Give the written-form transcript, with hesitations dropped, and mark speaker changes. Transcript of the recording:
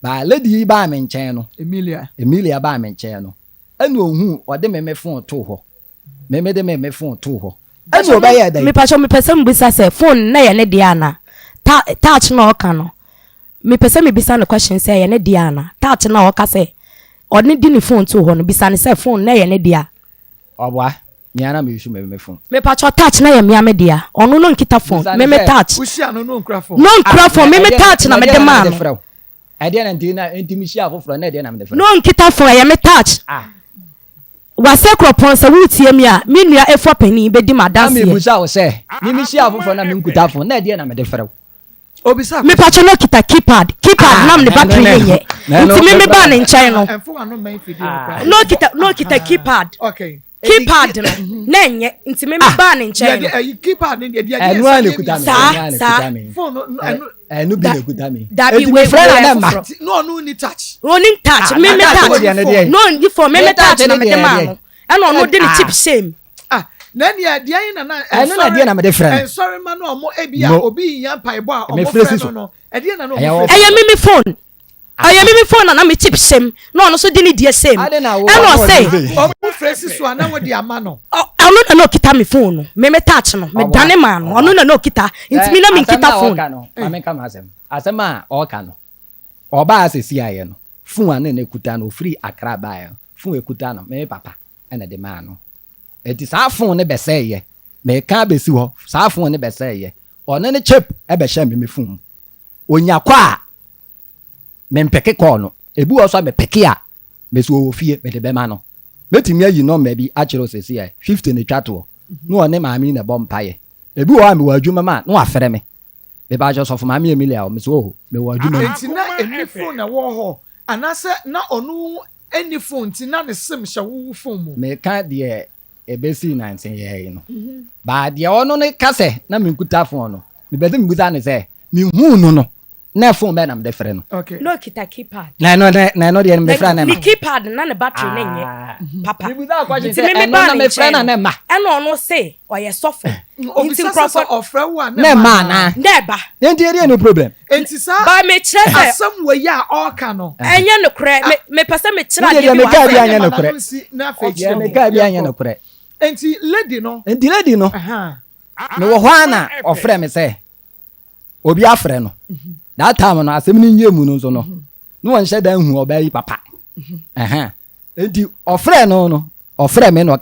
Speaker 1: Ba lady ba me nchen no. Emilia ba me nchen no. Enu ohu ode me phone to ho. Me de me phone to ho. Enu obaye dai.
Speaker 2: Me pacho me pese mbisa se phone na ye ne dia na. Touch na oka no. Me pese me bisa no question say ye ne dia na. Touch na oka say odne di ni phone to ho no bisa ne say phone na ye ne dia.
Speaker 1: Obwa. Miana me use me phone.
Speaker 2: Me pacho touch na ye mia me dia. Onu no nkita phone. Me touch.
Speaker 3: Ushia no nkra phone.
Speaker 2: No nkra phone me touch na me de man.
Speaker 1: I didn't intimisi afofro na de na me de phone.
Speaker 2: No nkita phone ye me touch. Wase kropon se wutie mi a me nua efo pani be di madanse.
Speaker 1: Me busa wo se. Ni mi sia afofro na me nkuta phone na de na me de frɛ.
Speaker 3: Obisa.
Speaker 2: Me pacho no kita keypad nam ne battery ye. Nti me ba ne nkyɛn no. No kita keypad.
Speaker 3: Okay.
Speaker 2: Keypad no na nye nti me ba ne nkyɛn no.
Speaker 3: Keypad ne dia.
Speaker 1: Enu an ekuta me.
Speaker 3: Phone
Speaker 1: enu bi ekuta me.
Speaker 2: Dabi we
Speaker 1: friend na ma.
Speaker 3: No ni touch.
Speaker 2: Oni touch me touch. No you for me touch na me de ma no. Ɛna no de ni chip shame.
Speaker 3: Na dia yin na
Speaker 1: enu na dia na me de friend.
Speaker 3: Sorry man no mo ebia obi yan paibo a omo friend no. E dia na no.
Speaker 2: Eye me phone. Eye me phone na me chip shame. No so de ni dia shame. Ɛna say
Speaker 3: omo fresh so na wo dia ma no.
Speaker 2: Onu na no kita me phone no. Me touch no. Me dane man no. Onu na no kita. Intimi na me kita phone.
Speaker 1: Ame kam asem a o ka no. Oba asesi aye no. Phone ane na ekuta no free Accra ba ye. Phone ekuta no me papa ene de man no. Eti sa phone ne bese ye. Me ka besi ho. Sa phone ne bese ye. One ne chip e be hye me phone. Onya kwa me mpeke call no. Ebu oso me peke a me so ofie me de be ma no. Metimi ayi no ma bi a kiro sesi ai 50 ne twato no one ma mi na bompaye ebi wo am wadwuma ma no afere me be ba jo so for ma mi Emilia o me so me wadwuma
Speaker 3: enti na eni phone na wo ho anase na onu eni phone ti na ne sim hye wo phone mu
Speaker 1: me ka de ebesi 19 ye no ba de ono ne kase na me nkuta phone no me be de me guta ne se me hu no na phone be na me de frɛ no
Speaker 3: okay
Speaker 2: no kita keypad
Speaker 1: na no de me frɛ na
Speaker 2: ma keypad na ne battery na nye papa
Speaker 1: me guta question say na me frɛ na ma
Speaker 2: ɛna ono say oye sofo
Speaker 3: enti Crawford ofra wa
Speaker 1: na ma na
Speaker 2: neba
Speaker 1: enti ere no problem
Speaker 3: enti sa
Speaker 2: ba me kyerɛ sɛ
Speaker 3: asam we ya all ka no
Speaker 2: enye no korɛ me pese me kyerɛ
Speaker 1: ade me ka bi anya no korɛ
Speaker 3: na fa
Speaker 1: me ka bi anya no korɛ
Speaker 3: enti lady no
Speaker 1: me wo ho ana ofrɛ me sɛ obi afrɛ no that time no asem ni nyemu no so no no won hye dan hu oba yi papa enti ofrɛ no ofrɛ me no